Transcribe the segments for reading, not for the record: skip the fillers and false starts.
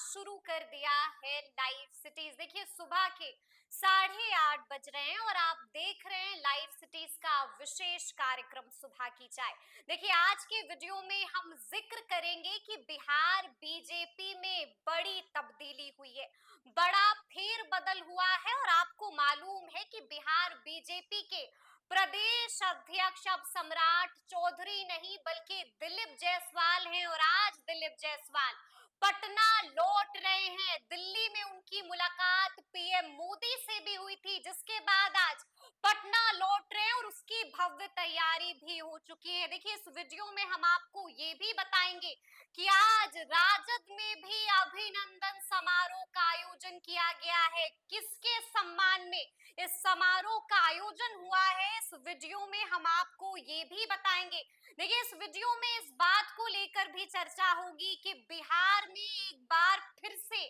शुरू कर दिया है लाइव सिटीज। देखिए सुबह के 8:30 बज रहे हैं और आप देख रहे हैं लाइव सिटीज का विशेष कार्यक्रम सुबह की चाय। देखिए आज के वीडियो में हम जिक्र करेंगे कि बिहार बीजेपी में बड़ी तब्दीली हुई है, बड़ा फेरबदल हुआ है और आपको मालूम है कि बिहार बीजेपी के प्रदेश अध्यक्ष अब सम्राट चौधरी नहीं बल्कि दिलीप जायसवाल हैं और आज दिलीप जायसवाल पटना लौट रहे हैं। दिल्ली में उनकी मुलाकात पीएम मोदी से भी हुई थी, जिसके बाद आज पटना लौट रहे हैं और उसकी भव्य तैयारी भी हो चुकी है। देखिए इस वीडियो में हम आपको ये भी बताएंगे कि आज राजद में भी अभिनंदन समारोह का आयोजन किया गया है। किसके सम्मान में इस समारोह का आयोजन हुआ है, इस वीडियो में हम आपको ये भी बताएंगे। देखिए इस वीडियो में इस बात को लेकर भी चर्चा होगी कि बिहार में एक बार फिर से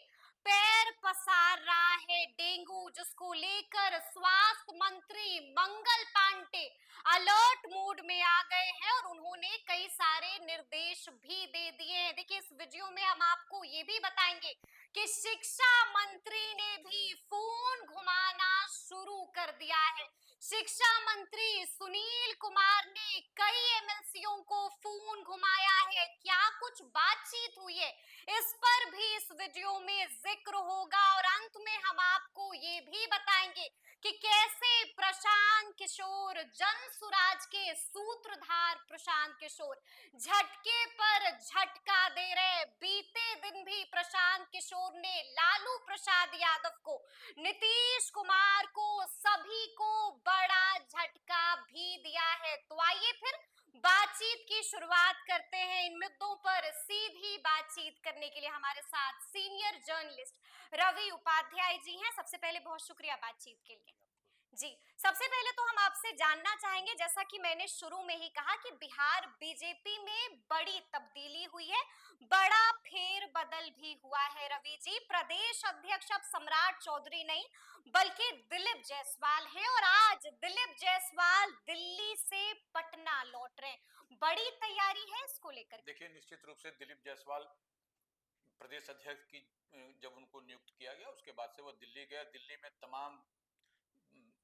पैर पसार रहा है डेंगू, जिसको लेकर स्वास्थ्य मंत्री मंगल पांडे अलर्ट मोड में आ गए हैं और उन्होंने कई सारे निर्देश भी दे दिए हैं। देखिए इस वीडियो में हम आपको ये भी बताएंगे कि शिक्षा मंत्री ने भी फोन घुमाना शुरू कर दिया है। शिक्षा मंत्री सुनील कुमार ने कई एमएलसीओ को फोन घुमाया है। क्या कुछ बातचीत हुई है, इस पर भी इस वीडियो में जिक्र होगा और अंत में हम आपको ये भी बताएंगे कि कैसे प्रशांत किशोर, जन सुराज के सूत्रधार प्रशांत किशोर झटके पर झटका दे रहे। बीते दिन भी प्रशांत किशोर ने लालू प्रसाद यादव को, नीतीश कुमार को, सभी को बड़ा झटका भी दिया है। तो आइए फिर बातचीत की शुरुआत करते हैं। इन मुद्दों पर सीधी बातचीत करने के लिए हमारे साथ सीनियर जर्नलिस्ट रवि उपाध्याय जी हैं। सबसे पहले बहुत शुक्रिया बातचीत के लिए जी। सबसे पहले तो हम आपसे जानना चाहेंगे, जैसा कि मैंने शुरू में ही कहा कि बिहार बीजेपी में बड़ी तब्दीली हुई है, बड़ा फेरबदल भी हुआ है। रवि जी, प्रदेश अध्यक्ष अब सम्राट चौधरी नहीं बल्कि दिलीप जायसवाल हैं और आज दिलीप जायसवाल दिल्ली से पटना लौट रहे हैं। बड़ी तैयारी है इसको लेकर। देखिए निश्चित रूप से दिलीप जायसवाल प्रदेश अध्यक्ष की जब उनको नियुक्त किया गया उसके बाद से वो दिल्ली गया। दिल्ली में तमाम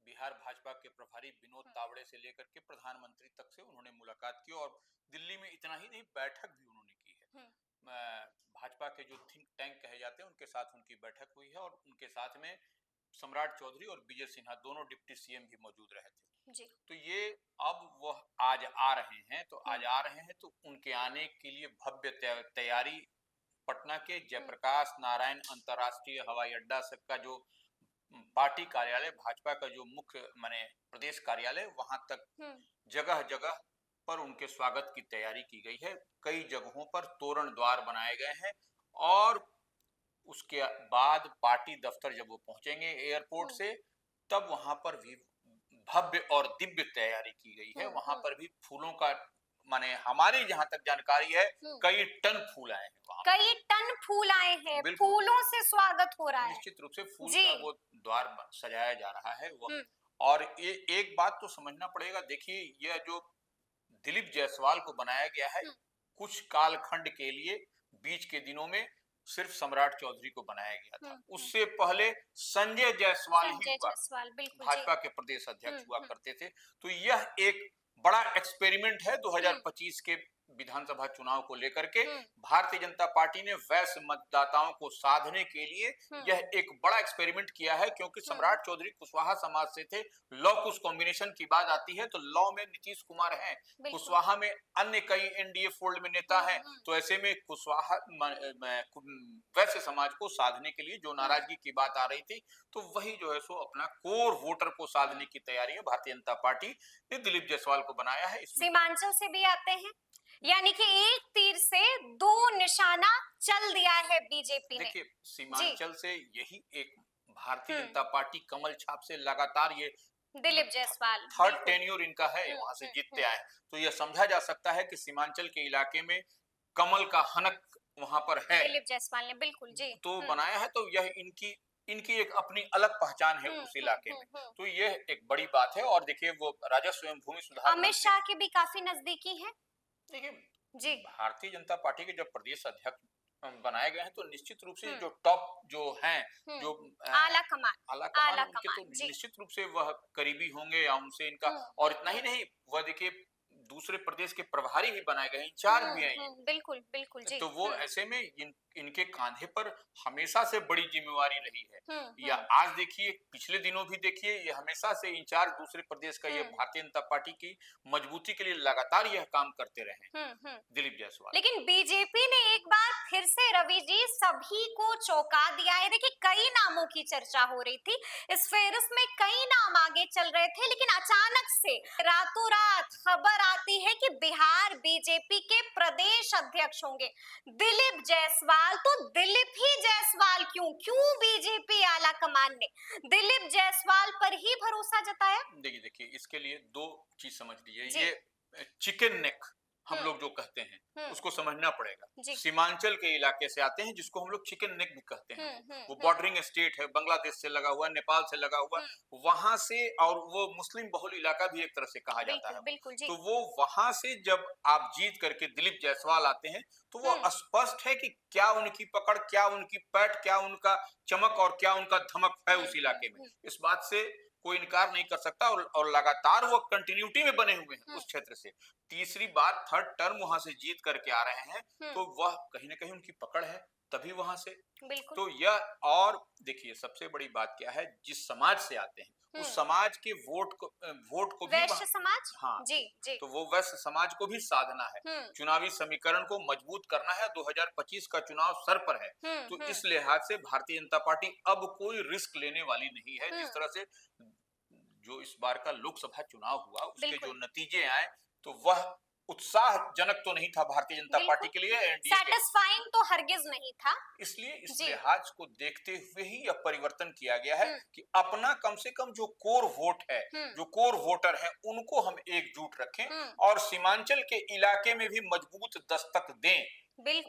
बिहार भाजपा के प्रभारी विनोद तावड़े से लेकर के प्रधानमंत्री तक से उन्होंने मुलाकात की और दिल्ली में इतना ही नहीं, बैठक भी उन्होंने की है। भाजपा के जो थिंक टैंक कहे जाते हैं उनके साथ उनकी बैठक हुई है और उनके साथ में सम्राट चौधरी और विजय सिन्हा दोनों डिप्टी सीएम भी मौजूद रहे थे जी। तो ये अब वह आज आ रहे हैं, तो आज आ रहे हैं तो उनके आने के लिए भव्य तैयारी पटना के जयप्रकाश नारायण अंतर्राष्ट्रीय हवाई अड्डा का जो पार्टी कार्यालय, भाजपा का जो मुख्य माने प्रदेश कार्यालय, वहां तक जगह जगह पर उनके स्वागत की तैयारी की गई है। कई जगहों पर तोरण द्वार बनाए गए हैं और उसके बाद पार्टी दफ्तर जब वो पहुंचेंगे एयरपोर्ट से, तब वहां पर भी भव्य और दिव्य तैयारी की गई है। वहां पर भी फूलों का माने हमारी जहां तक जानकारी है कई टन फूल आए हैं, वहां कई टन फूल आए हैं, फूलों से स्वागत हो रहा है। निश्चित रूप से फूल का वो द्वार सजाया जा रहा है वो। और एक बात तो समझना पड़ेगा, देखिए यह जो दिलीप जायसवाल को बनाया गया है कुछ कालखंड के लिए, बीच के दिनों में सिर्फ सम्राट चौधरी को बनाया गया था। उससे पहले संजय जायसवाल ही भाजपा के प्रदेश अध्यक्ष हुआ करते थे। तो यह एक बड़ा एक्सपेरिमेंट है 2025 के विधानसभा चुनाव को लेकर के। भारतीय जनता पार्टी ने वैश्य मतदाताओं को साधने के लिए यह एक बड़ा एक्सपेरिमेंट किया है, क्योंकि सम्राट चौधरी कुशवाहा समाज से थे। लॉ कुश कॉम्बिनेशन की बात आती है तो लॉ में नीतीश कुमार हैं, कुशवाहा में अन्य कई एनडीए फोल्ड में नेता हैं। तो ऐसे में कुशवाहा वैश्य समाज को साधने के लिए जो नाराजगी की बात आ रही थी, तो वही जो है सो अपना कोर वोटर को साधने की तैयारी है भारतीय जनता पार्टी ने दिलीप जायसवाल को बनाया है। सीमांचल से भी आते हैं, यानी कि एक तीर से दो निशाना चल दिया है बीजेपी ने। देखिए सीमांचल से यही एक भारतीय जनता पार्टी कमल छाप से लगातार ये दिलीप जायसवाल थर्ड टेन्योर इनका है, वहां से जीतते आए। तो यह समझा जा सकता है कि सीमांचल के इलाके में कमल का हनक वहां पर है, दिलीप जायसवाल ने बिल्कुल जी तो बनाया है। तो यह इनकी एक अपनी अलग पहचान है उस इलाके में। तो यह एक बड़ी बात है। और देखिए वो राजस्व एवं भूमि सुधार, अमित शाह की भी काफी नजदीकी है। देखिए जी, भारतीय जनता पार्टी के जब प्रदेश अध्यक्ष बनाए गए हैं, तो निश्चित रूप से जो टॉप जो हैं, जो आला कमान, आला कमान, आला उनके तो कमान, जी। निश्चित रूप से वह करीबी होंगे या उनसे इनका, और इतना ही नहीं, वह देखिए दूसरे प्रदेश के प्रभारी भी बनाए गए हैं, इंचार्ज भी हैं ये। बिल्कुल, बिल्कुल, जी। तो वो ऐसे में इनके कांधे पर हमेशा से बड़ी जिम्मेवारी रही है। या आज देखिए, पिछले दिनों भी देखिए, ये हमेशा से इंचार्ज दूसरे प्रदेश का, ये भारतीय जनता पार्टी की मजबूती के लिए लगातार यह काम करते रहे हैं, दिलीप जायसवाल। लेकिन बीजेपी ने एक बार फिर से रवि जी सभी को चौंका दिया है। देखिए, कई नामों की चर्चा हो रही थी, इस फेहरिस्त में कई नाम आगे चल रहे थे, लेकिन अचानक से रातों रात खबर आती है कि बिहार बीजेपी के प्रदेश अध्यक्ष होंगे दिलीप जायसवाल। तो दिलीप ही जायसवाल क्यों क्यों बीजेपी आला कमान ने दिलीप जायसवाल पर ही भरोसा जताया? देखिए, इसके लिए दो चीज समझ लीजिए। जी। ये चिकन नेक हम लोग जो कहते हैं, उसको समझना पड़ेगा। सीमांचल के इलाके से आते हैं, जिसको हम लोग चिकन नेक भी कहते हैं। वो बॉर्डरिंग स्टेट है, बांग्लादेश से लगा हुआ, नेपाल से लगा हुआ, वहां से, और वो मुस्लिम बहुल इलाका भी एक तरह से कहा जाता है। बिल्कुल जी। तो वो वहां से जब आप जीत करके दिलीप जायसवाल आते हैं, तो वो स्पष्ट है कि क्या उनकी पकड़, क्या उनकी पैठ, क्या उनका चमक और क्या उनका धमक है उस इलाके में। इस बात से कोई इनकार नहीं कर सकता, और लगातार वो कंटिन्यूटी में बने हुए हैं उस क्षेत्र से। तीसरी बात, थर्ड टर्म वहां से जीत करके आ रहे हैं, तो वह कहीं ना कहीं उनकी पकड़ है, तभी वहां से। तो यह, और देखिए सबसे बड़ी बात क्या है, जिस समाज से आते हैं उस समाज के वोट को भी वैश्य समाज, हाँ, जी जी। तो वो वैश्य समाज को भी साधना है, चुनावी समीकरण को मजबूत करना है। 2025 का चुनाव सर पर है, तो इस लिहाज से भारतीय जनता पार्टी अब कोई रिस्क लेने वाली नहीं है। जिस तरह से जो इस बार का लोकसभा चुनाव हुआ, उसके जो नतीजे आए, तो वह उत्साहजनक तो नहीं था भारतीय जनता पार्टी के लिए, सैटिस्फाइंग तो हरगिज नहीं था। इसलिए इस लिहाज को देखते हुए ही यह परिवर्तन किया गया है कि अपना कम से कम जो कोर वोट है, जो कोर वोटर है, उनको हम एकजुट रखें और सीमांचल के इलाके में भी मजबूत दस्तक दें।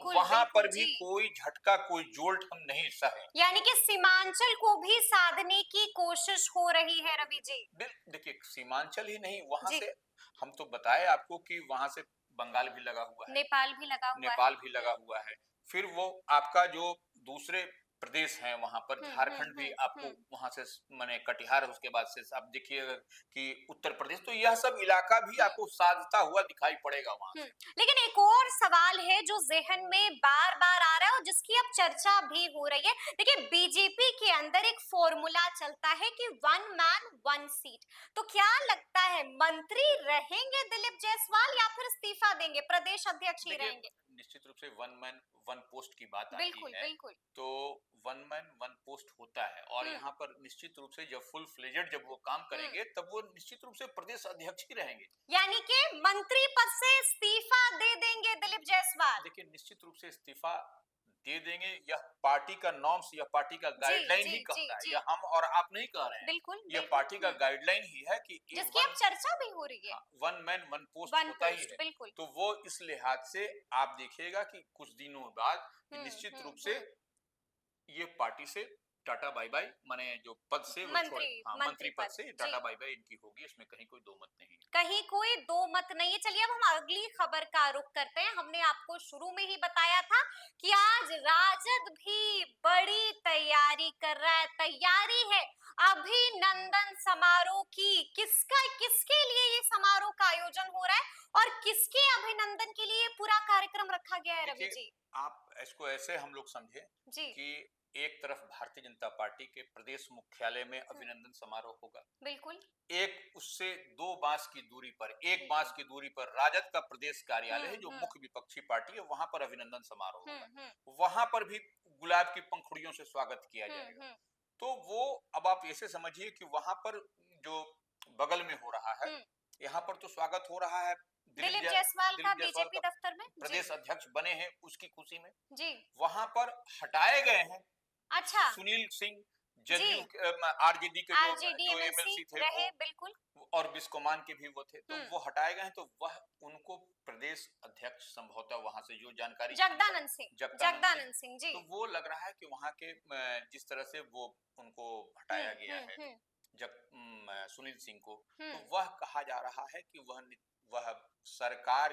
वहां पर भी कोई झटका, कोई जोल्ट हम नहीं सहे। यानी कि सीमांचल को भी साधने की कोशिश हो रही है रवि जी। देखिए, सीमांचल ही नहीं, वहां से हम तो बताए आपको कि वहां से बंगाल भी लगा हुआ है, नेपाल भी लगा हुआ नेपाल भी लगा हुआ है। फिर वो आपका जो दूसरे प्रदेश हैं, वहां पर झारखंड भी आपको वहां से, माने कटिहार, उसके बाद से आप देखिएगा कि उत्तर प्रदेश, तो यह सब इलाका भी आपको साधता हुआ दिखाई पड़ेगा वहां से। लेकिन एक और सवाल है जो जहन में बार बार आ रहा है और जिसकी अब चर्चा भी हो रही है। देखिए, बीजेपी के अंदर एक फॉर्मूला चलता है कि वन मैन वन सीट। तो क्या लगता है, मंत्री रहेंगे दिलीप जायसवाल या फिर इस्तीफा देंगे, प्रदेश अध्यक्ष ही रहेंगे? निश्चित रूप से वन मैन वन पोस्ट की बात आती बिल्कुल, है, बिल्कुल। तो वन मैन वन पोस्ट होता है, और यहाँ पर निश्चित रूप से जब फुल फ्लेजेड जब वो काम करेंगे, तब वो निश्चित रूप से प्रदेश अध्यक्ष ही रहेंगे। यानी कि मंत्री पद से इस्तीफा दे देंगे दिलीप जायसवाल? देखिए, निश्चित रूप से इस्तीफा दे देंगे, यह पार्टी का नॉर्म्स या पार्टी का गाइडलाइन ही कहता है, यह हम और आप नहीं कह रहे हैं। बिल्कुल, यह पार्टी का गाइडलाइन ही है कि जिसकी अब चर्चा भी हो रही है। वन मैन वन पोस्ट होता ही है। बिल्कुल। तो वो इस लिहाज से आप देखिएगा कि कुछ दिनों बाद निश्चित रूप से ये पार्टी से टाटा बाय बाय, माने जो पद से वो मंत्री पद से टाटा बाय बाय इनकी होगी, इसमें कहीं कोई दो मत नहीं है। कहीं कोई दो मत नहीं है। चलिए, अब हम अगली खबर का रुख करते हैं। हमने आपको शुरू में ही बताया था कि आज राजद भी बड़ी तैयारी कर रहा है। तैयारी है अभिनंदन समारोह की। किसके लिए ये समारोह का आयोजन हो रहा है और किसके अभिनंदन के लिए पूरा कार्यक्रम रखा गया है रवि जी? आप इसको ऐसे हम लोग समझे कि एक तरफ भारतीय जनता पार्टी के प्रदेश मुख्यालय में अभिनंदन समारोह होगा, बिल्कुल। एक उससे 2 बांस की दूरी पर, 1 बांस की दूरी पर राजद का प्रदेश कार्यालय है, जो मुख्य विपक्षी पार्टी है, वहां पर अभिनंदन समारोह होगा। वहां पर भी गुलाब की पंखुड़ियों से स्वागत किया जाएगा। तो वो, अब आप ऐसे समझिए कि वहां पर जो बगल में हो रहा है, यहाँ पर तो स्वागत हो रहा है दिलीप जायसवाल का बीजेपी दफ्तर में, प्रदेश अध्यक्ष बने हैं उसकी खुशी में जी। वहां पर हटाए गए हैं अच्छा, सुनील सिंह, जदयू आरजेडी के जो एमएलसी थे रहे, बिल्कुल, और बिस्कोमान के भी वो थे, तो वो हटाए गए हैं। तो वह उनको प्रदेश अध्यक्ष संभवतः वहां से जो जानकारी, जगदानंद सिंह जी, तो वो लग रहा है कि वहां के जिस तरह से वो उनको हटाया गया है सुनील सिंह को, तो वह कहा जा रहा है कि वह सरकार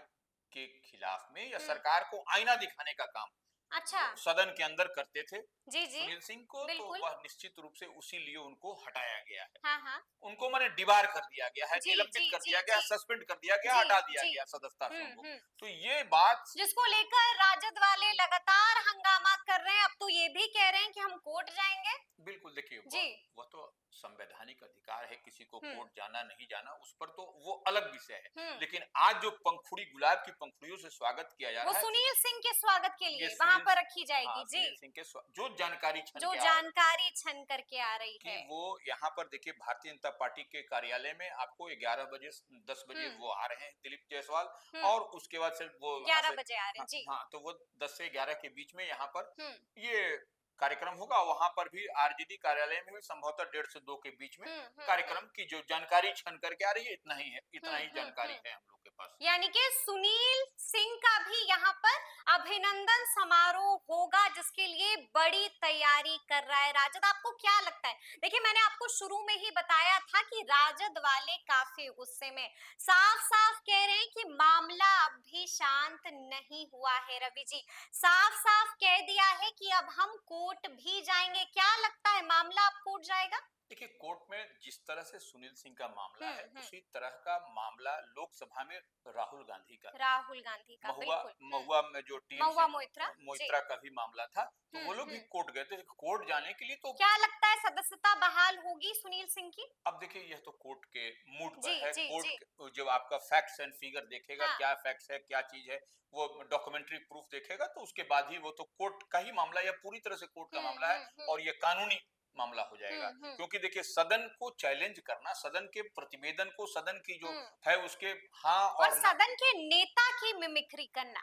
के खिलाफ में या सरकार को आईना दिखाने का काम अच्छा। सदन के अंदर करते थे जी जी सुनील सिंह को, तो बिल्कुल। वह निश्चित रूप से उसी लिए उनको हटाया गया है। हाँ हाँ। उनको माने डिबार कर दिया गया है, जी निलंबित जी कर जी दिया गया, जी सस्पेंड कर दिया गया, जी हटा दिया जी। गया सदस्यता से उनको। हम्म। तो ये बात जिसको लेकर राजद वाले लगातार हंगामा कर रहे हैं, अब तो ये भी कह रहे हैं कि हम कोर्ट जाएंगे। बिल्कुल, देखिए जी। वह तो संवैधानिक अधिकार है, किसी को हम्म कोर्ट जाना नहीं जाना उस पर तो वो अलग विषय है। हम्म। लेकिन आज जो पंखुड़ी, गुलाब की पंखुड़ियों से स्वागत किया जा वो रहा है, सुनील सिंह के स्वागत के ये लिए वहां सुनील, पर रखी हाँ, जाएगी। जी। सुनील सिंह के जो जानकारी छन जो के आ जानकारी छन करके आ रही कि है। वो यहाँ पर देखिए भारतीय जनता पार्टी के कार्यालय में आपको 11 बजे 10 बजे हम्म वो आ रहे हैं दिलीप जायसवाल, हम्म। और उसके बाद से वो वहां 11 से, बजे आ रहे हैं। हाँ, जी। हाँ, तो वो 10 से 11 के बीच में यहाँ पर हम्म ये कार्यक्रम होगा। वहां पर भी आरजेडी कार्यालय में भी संभवतः 1:30 से 2 के बीच में कार्यक्रम की जो जानकारी छन करके आ रही है, इतना ही है, इतना ही जानकारी है हम लोग के पास। यानी कि सुनील सिंह का भी यहाँ पर अभिनंदन समारोह होगा, जिसके लिए बड़ी तैयारी कर रहा है राजद। आपको क्या लगता है? देखिए, मैंने आपको शुरू में ही बताया था कि राजद वाले काफी गुस्से में, साफ साफ कह रहे हैं कि मामला अब भी शांत नहीं हुआ है। रवि जी, साफ साफ कह दिया है कि अब हम कोर्ट भी जाएंगे। क्या लगता है, मामला अब कोर्ट जाएगा? देखिए, कोर्ट में जिस तरह से सुनील सिंह का मामला है, हम्म। उसी तरह का मामला लोकसभा में राहुल गांधी का, राहुल गांधी का, महुआ बिल्कुल। महुआ में जो टीएमसी महुआ मोइत्रा। जी। मोइत्रा का भी मामला था, तो वो लोग भी कोर्ट गए थे। कोर्ट जाने के लिए तो क्या लगता है, सदस्यता बहाल होगी सुनील सिंह की? अब देखिए, यह तो कोर्ट के मूड जी पर है। जी जी। जब आपका फैक्ट्स एंड फिगर देखेगा, हाँ। क्या फैक्ट्स है क्या चीज है, वो डॉक्यूमेंट्री प्रूफ देखेगा, तो उसके बाद ही वो तो कोर्ट का ही मामला, या पूरी तरह से कोर्ट का मामला है, और ये कानूनी मामला हो जाएगा। क्योंकि देखिए, सदन को चैलेंज करना, सदन के प्रतिवेदन को, सदन की जो है उसके हाँ और और ना, सदन के नेता की मिमिक्री करना।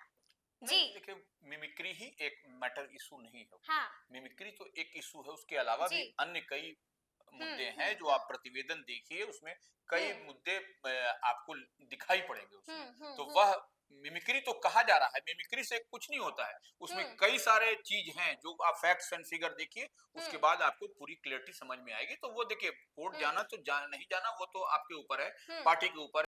जी। नहीं देखिए, मिमिक्री ही एक मैटर इशू नहीं है। हाँ। मिमिक्री तो एक इशू है, उसके अलावा भी जी। अन्य कई मुद्दे हैं जो आप प्रतिवेदन देखिए, उसमें कई मुद्दे आपको दिखाई पड़ेंगे उसमें। तो वह मिमिक्री तो कहा जा रहा है, मिमिक्री से कुछ नहीं होता है, उसमें कई सारे चीज हैं जो आप फैक्ट्स एंड फिगर देखिए, उसके बाद आपको पूरी क्लियरिटी समझ में आएगी। तो वो देखिए, कोर्ट जाना तो नहीं जाना, वो तो आपके ऊपर है, पार्टी के ऊपर,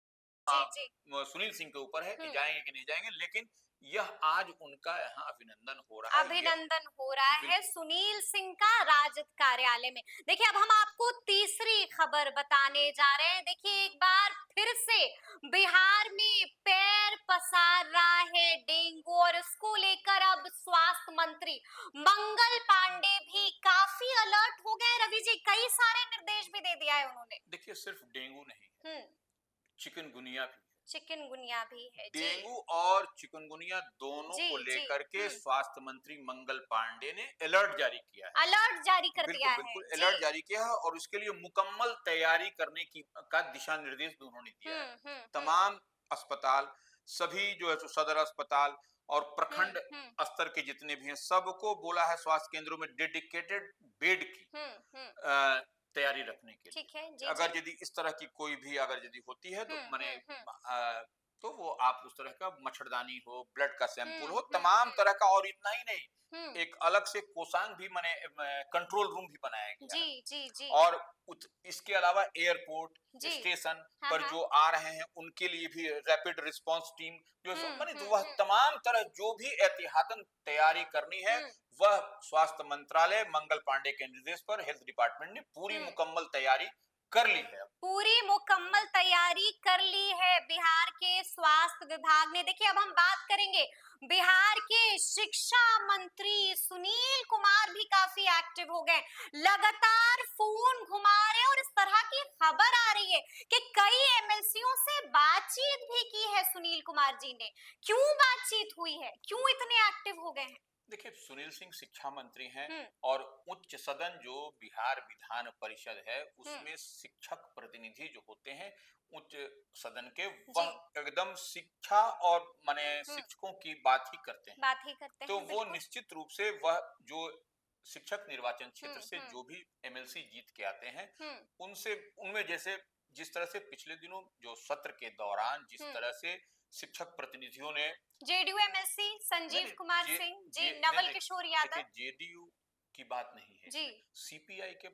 जी जी। सुनील सिंह के ऊपर है कि जाएंगे कि नहीं जाएंगे। लेकिन यह आज उनका यहाँ अभिनंदन हो रहा है, अभिनंदन हो रहा है सुनील सिंह का राजद कार्यालय में। देखिए, अब हम आपको तीसरी खबर बताने जा रहे हैं। देखिए, एक बार फिर से बिहार में पैर पसार रहा है डेंगू, और इसको लेकर अब स्वास्थ्य मंत्री मंगल पांडे भी काफी अलर्ट हो गए। रवि जी, कई सारे निर्देश भी दे दिया है उन्होंने। देखिए, सिर्फ डेंगू नहीं, चिकनगुनिया भी, चिकनगुनिया भी है। डेंगू और चिकनगुनिया दोनों को लेकर के स्वास्थ्य मंत्री मंगल पांडे ने अलर्ट जारी किया है। अलर्ट जारी कर दिया है। बिल्कुल अलर्ट जारी किया है, और उसके लिए मुकम्मल तैयारी करने की का दिशा निर्देश भी उन्होंने दिया है। तमाम अस्पताल, सभी जो है सदर अस्पताल और प्रखंड स्तर के जितने भी हैं, सबको बोला है स्वास्थ्य केंद्रों में डेडिकेटेड बेड की तैयारी रखने के लिए। ठीक है। जी, अगर यदि इस तरह की कोई भी अगर यदि होती है, तो माने तो वो आप उस तरह का मच्छरदानी हो, ब्लड का सैंपल हो, तमाम तरह का। और इतना ही नहीं, एक अलग से कोसांग भी माने कंट्रोल रूम भी बनाया गया। जी जी जी। और इसके अलावा एयरपोर्ट स्टेशन पर जो आ रहे हैं, उनके लिए भी रैपिड रिस्पांस टीम जो माने, तो वह तमाम तरह जो भी एहतियातन तैयारी करनी है, वह स्वास्थ्य मंत्रालय मंगल पांडे के निर्देश पर हेल्थ डिपार्टमेंट ने पूरी मुकम्मल तैयारी कर ली है। पूरी मुकम्मल तैयारी कर ली है बिहार के स्वास्थ्य विभाग ने। देखिए, अब हम बात करेंगे, बिहार के शिक्षा मंत्री सुनील कुमार भी काफी एक्टिव हो गए, लगातार फोन घुमा रहे हैं, और इस तरह की खबर आ रही है कि कई एमएलसीओ से बातचीत भी की है सुनील कुमार जी ने। क्यों बातचीत हुई है, क्यों इतने एक्टिव हो गए हैं? देखिए, सुनील सिंह शिक्षा मंत्री हैं, और उच्च सदन जो बिहार विधान परिषद है, उसमें शिक्षक प्रतिनिधि जो होते हैं उच्च सदन के, वह एकदम शिक्षा और माने शिक्षकों की बात ही करते हैं। तो वो निश्चित रूप से वह जो शिक्षक निर्वाचन क्षेत्र से जो भी एमएलसी जीत के आते हैं, उनमें जैसे जिस तरह से पिछले दिनों जो सत्र के दौरान जिस तरह से शिक्षक प्रतिनिधियों ने JDU MLC Sanjeev Kumar Singh ji, Naval Kishore Yadav, JDU की बात नहीं है जी, सीपीआई के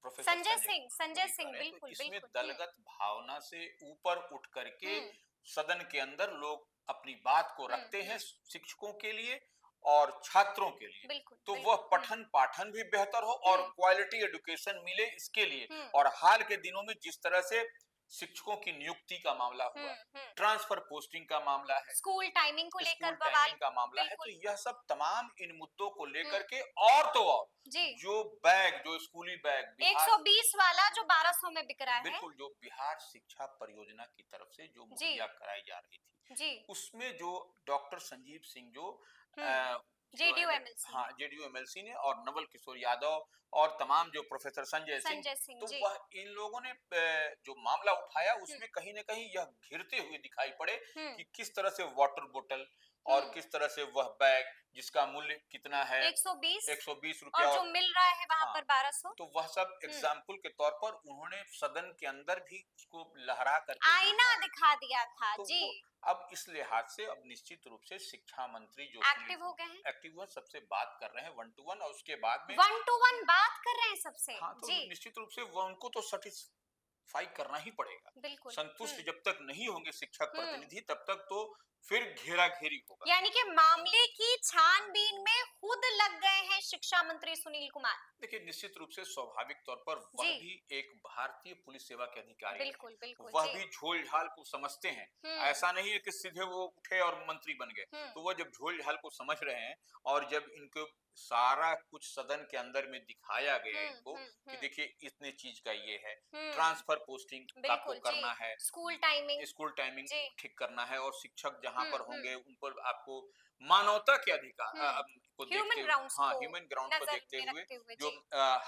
प्रोफेसर संजय सिंह बिल्कुल, इसमें दलगत भावना से ऊपर उठ करके सदन के अंदर लोग अपनी बात को रखते हैं शिक्षकों के लिए, और छात्रों के लिए, बिल्कुल तो बिल्कुल। वह पठन पाठन भी बेहतर हो और क्वालिटी एजुकेशन मिले इसके लिए। हम्म और हाल के दिनों में जिस तरह से शिक्षकों की नियुक्ति का मामला हुआ, हम्म। ट्रांसफर पोस्टिंग का मामला है, स्कूल टाइमिंग को लेकर स्कूल बवाल। टाइमिंग का मामला है, तो बिल्कुल। यह सब तमाम इन मुद्दों को लेकर हम्म। के और तो और जी। जो बैग, जो स्कूली बैग बिहार 120 वाला जो 1200 में बिक रहा है। बिल्कुल, जो बिहार शिक्षा परियोजना की तरफ से जो जी मुहैया कराई जा रही थी, जी। उसमें जो डॉक्टर संजीव सिंह जो जो जेडीयू है, एमएलसी। हाँ, जेडीयू एमएलसी ने और नवल किशोर यादव और तमाम जो प्रोफेसर संजय सिंह, संजय सिंह तो जी। वह इन लोगों ने जो मामला उठाया हम्म उसमें कहीं न कहीं यह घिरते हुए दिखाई पड़े हम्म कि किस तरह से वाटर बोतल और हम्म। किस तरह से वह बैग जिसका मूल्य कितना है 120 120 और रुपया, जो और मिल रहा है वहां हाँ, पर 1200। तो वह सब हम्म। एग्जाम्पल के तौर पर उन्होंने सदन के अंदर भी उसको लहरा करके आईना दिखाया। दिखा दिया था तो जी। वो अब इस लिहाज से अब निश्चित रूप से शिक्षा मंत्री जो एक्टिव हो गए हैं। एक्टिव हुआ, सबसे बात कर रहे हैं 1 to 1, और उसके बाद में 1 to 1 बात कर रहे हैं सबसे हाँ, तो जी। निश्चित रूप से वो उनको तो सेटिस्फाई करना ही पड़ेगा। बिल्कुल। संतुष्ट जब तक नहीं होंगे शिक्षक हम्म। प्रतिनिधि, तब तक तो फिर घेरा घेरी होगा। यानी कि मामले की छानबीन में खुद लग गए हैं शिक्षा मंत्री सुनील कुमार। देखिए, निश्चित रूप से स्वाभाविक तौर पर जी। वह भी एक भारतीय पुलिस सेवा के अधिकारी बिल्कुल हैं। बिल्कुल वह जी। भी झोल झाल को समझते हैं। हम्म ऐसा नहीं है कि सीधे वो उठे और मंत्री बन गए। हम्म तो वह जब झोल झाल को समझ रहे हैं और जब इनको सारा कुछ सदन के अंदर में दिखाया गया इनको कि हम्म। देखिए इतने चीज का ये है, हम्म। ट्रांसफर पोस्टिंग आपको बिल्कुल जी। करना है, स्कूल टाइमिंग। स्कूल टाइमिंग जी। ठीक करना है, और शिक्षक जहां पर होंगे हम्म। उन पर आपको मानवता के अधिकार को देखते ह्यूमन हुए, ग्राउंड्स हाँ, को ह्यूमन ग्राउंड को नजर देखते में हुए रखते हुए जो जी।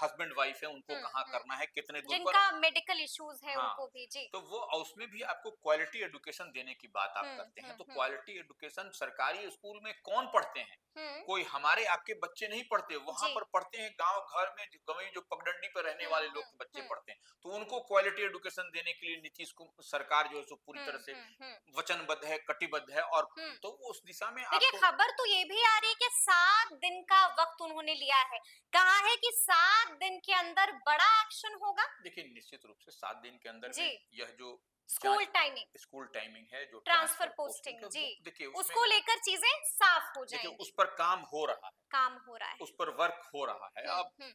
हस्बैंड वाइफ है उनको कहाँ हम्म। करना है, कितने दूर पर, जिनका मेडिकल इश्यूज है हाँ, उनको भी जी। तो वो उसमें भी आपको क्वालिटी एजुकेशन देने की बात आप करते हैं। तो क्वालिटी एजुकेशन सरकारी स्कूल में कौन पढ़ते हैं? हम्म। कोई हमारे आपके बच्चे नहीं पढ़ते, वहां जी। पर पढ़ते हैं गांव घर में जो पगडंडी पर रहने वाले लोग के बच्चे हम्म। पढ़ते हैं। तो उनको क्वालिटी एजुकेशन देने के लिए नीतीश सरकार जो है सो पूरी तरह से हम्म। वचनबद्ध है, कटिबद्ध है, और हम्म। तो वो उस दिशा में देखिए आपको खबर तो ये भी आ रही है कि 7 दिन का वक्त उन्होंने लिया है। कहा है कि 7 दिन के अंदर बड़ा एक्शन होगा। देखिए, निश्चित रूप से 7 दिन के अंदर जी। में यह जो स्कूल टाइमिंग, स्कूल टाइमिंग है, जो ट्रांसफर ट्रांसफर पोस्टिंग पोस्टिंग है, जी, वो देखिए उसको उसमें, लेकर चीजें साफ हो देखिए जाएंगी। उस पर काम हो रहा है, काम हो रहा है। उस पर वर्क हो रहा है। अब हम्म।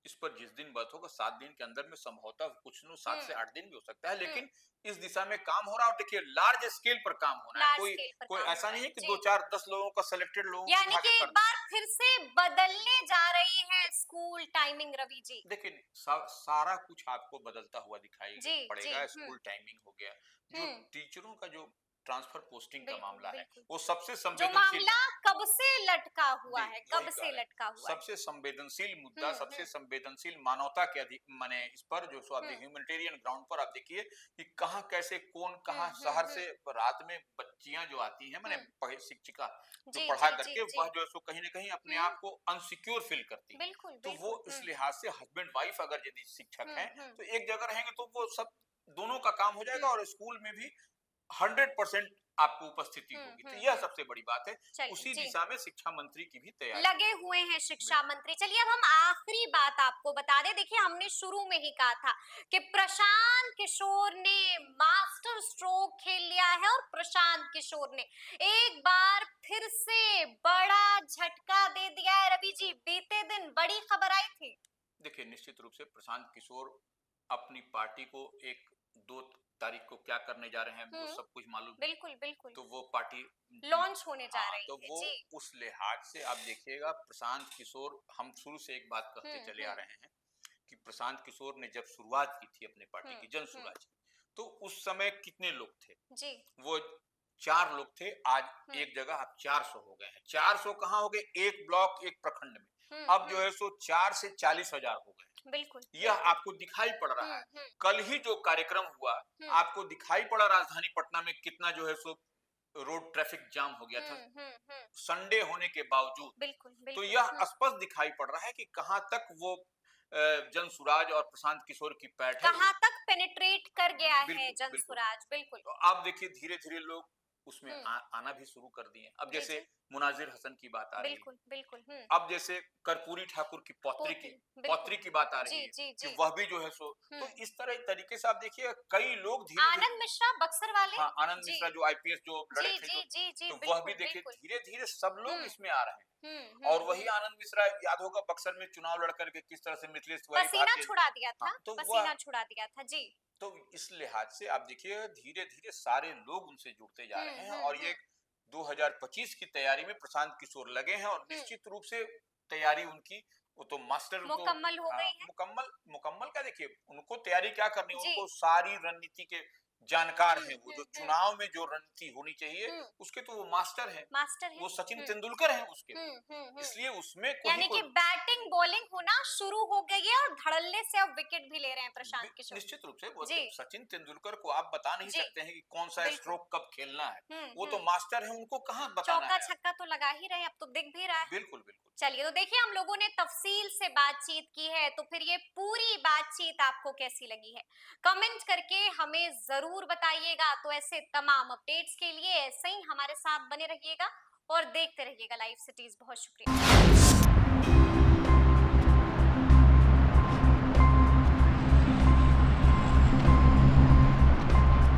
इस पर जिस दिन बात होगा 7 दिन के अंदर में संभवतः कुछ नो 7 से 8 दिन भी हो सकता है, हम्म। लेकिन इस दिशा में काम हो रहा है। और देखिए लार्ज स्केल पर काम होना है, लार्ज कोई स्केल पर कोई काम हो ऐसा रहा नहीं है है कि जी। 2 4 10 लोगों का सिलेक्टेड लोगों को यानी उठा कि के एक कर बार फिर से बदलने जा रही है स्कूल टाइमिंग रवि जी। देखिए सारा कुछ आपको बदलता हुआ दिखाई जी जी। पड़ेगा। स्कूल टाइमिंग हो गया, जो हम्म। टीचरों का जो ट्रांसफर पोस्टिंग का बिल्कुल मामला है, बिल्कुल। वो सबसे जो संवेदनशील, मामला कब से लटका हुआ जी, है, वही कब कह से रहे हैं, लटका हुआ है। सबसे संवेदनशील मुद्दा, सबसे हम्म। संवेदनशील मानवता के अधिक माने इस पर जो सो आप हम्म ह्यूमैनिटेरियन ग्राउंड पर आप देखिए कि कहाँ कैसे कौन कहाँ हम्म। शहर से रात में बच्चियां जो आती हैं, माने शिक्षिका जो जी पढ़ा जी जी करके जी। वह जो है सो कहीं ना कहीं अपने हम्म। आप को अनसिक्योर फील करती हैं। बिल्कुल तो वो बिल्कुल। इस लिहाज से हस्बैंड वाइफ अगर यदि शिक्षक हैं हम्म। तो एक जगह रहेंगे तो वो सब दोनों का काम हो जाएगा, हम्म और स्कूल में भी 100% आपको उपस्थिति होगी। तो यह सबसे बड़ी बात है। चलिए उसी जी। दिशा में शिक्षा मंत्री की भी तैयारी लगे हुए हैं शिक्षा मंत्री। चलिए अब हम आखिरी बात आपको बता दें। देखिए हमने शुरू में ही कहा था कि प्रशांत किशोर ने मास्टर स्ट्रोक खेल लिया है और प्रशांत किशोर ने एक बार फिर से बड़ा झटका दे दिया है। रवि जी बीते दिन बड़ी खबर आई थी। देखिए, निश्चित रूप से प्रशांत किशोर अपनी पार्टी को 1 2 तारीख को क्या करने जा रहे हैं वो सब कुछ मालूम है। बिल्कुल बिल्कुल। तो वो पार्टी लॉन्च होने जा हाँ, रही तो है वो जी। उस लिहाज से आप देखिएगा प्रशांत किशोर, हम शुरू से एक बात कहते चले आ रहे हैं कि प्रशांत किशोर ने जब शुरुआत की थी अपनी पार्टी की, जन सुराज, तो उस समय कितने लोग थे जी। वो 4 लोग थे। आज एक जगह अब 400 हो गए हैं। 400 कहाँ हो गए? एक ब्लॉक, एक प्रखंड में। अब जो है सो 4 से 40,000 हो गए। बिल्कुल। यह आपको दिखाई पड़ रहा है। कल ही जो कार्यक्रम हुआ आपको दिखाई पड़ा राजधानी पटना में कितना जो है सो रोड ट्रैफिक जाम हो गया था संडे होने के बावजूद। बिल्कुल तो बिल्कुल। यह स्पष्ट दिखाई पड़ रहा है कि कहां तक वो जन सुराज और प्रशांत किशोर की पैठ है, कहां तक पेनिट्रेट कर गया है बिल्कुल जन बिल्कुल। सुराज। बिल्कुल। तो आप देखिए धीरे धीरे लोग उसमें आना भी शुरू कर दिए। अब जैसे जी। मुनाजिर हसन की बात आ रही है, बिल्कुल, बिल्कुल। अब जैसे कर्पूरी ठाकुर की पौत्री की बिल्कुल। की बात आ रही जी, है जी, कि जी। वह भी जो है सो, तो इस तरह तरीके से आप देखिए कई लोग धीरे धीरे, आनंद मिश्रा बक्सर वाले? हाँ, आनंद जी। मिश्रा जो आईपीएस जो लड़े जी, थे, जी, जो जी, जी, तो वह भी बिल्कुल, देखिए बिल्कुल। धीरे धीरे सब लोग हुँ, इसमें आ रहे हैं। हुँ, और हुँ, वही हुँ। आनंद मिश्रा, याद होगा बक्सर में चुनाव लड़ करके किस तरह से मिथिलेश तिवारी पसीना भारतीय, छुड़ा दिया हाँ, था, तो वह, पसीना छुड़ा दिया था। जी। तो इस लिहाज से आप देखिए धीरे धीरे सारे लोग उनसे जुड़ते जा हुँ, रहे हैं, हुँ, और ये हुँ, 2025 की तैयारी में प्रशांत किशोर लगे हैं, और हुँ। निश्चित रूप से तैयारी उनकी, वो तो मास्टर तो, मुकम्मल हो हाँ, गई है? मुकम्मल मुकम्मल क्या, देखिए उनको तैयारी क्या करनी है, जी। उनको सारी रणनीति के जानकार हुँ, हैं, वो हुँ, जो हुँ, चुनाव में जो रणनीति होनी चाहिए हुँ। उसके तो वो मास्टर हैं, मास्टर है? वो सचिन हुँ, तेंदुलकर हैं उसके, हुँ, हुँ, हुँ। इसलिए उसमें कोई यानी कि कोई बैटिंग बॉलिंग होना शुरू हो गई है और धड़ल्ले से अब विकेट भी ले रहे हैं प्रशांत किशोर। निश्चित रूप से वो जी, तो सचिन तेंदुलकर को आप बता नहीं जी, सकते हैं कि कौन सा बिल्कुल। स्ट्रोक कब खेलना है, हुँ, वो तो हुँ। मास्टर है, उनको कहाँ बताना चौका है। छक्का तो लगा ही रहे हैं, अब तो दिख भी रहा है। बिल्कुल बिल्कुल। चलिए, तो देखिए हम लोगों ने तफसील से बातचीत की है, तो फिर ये पूरी बातचीत आपको कैसी लगी है? कमेंट करके हमें ज़रूर बताइएगा। तो ऐसे तमाम अपडेट्स के लिए ऐसे ही हमारे साथ बने रहिएगा और देखते रहिएगा लाइव सिटीज़। बहुत शुक्रिया।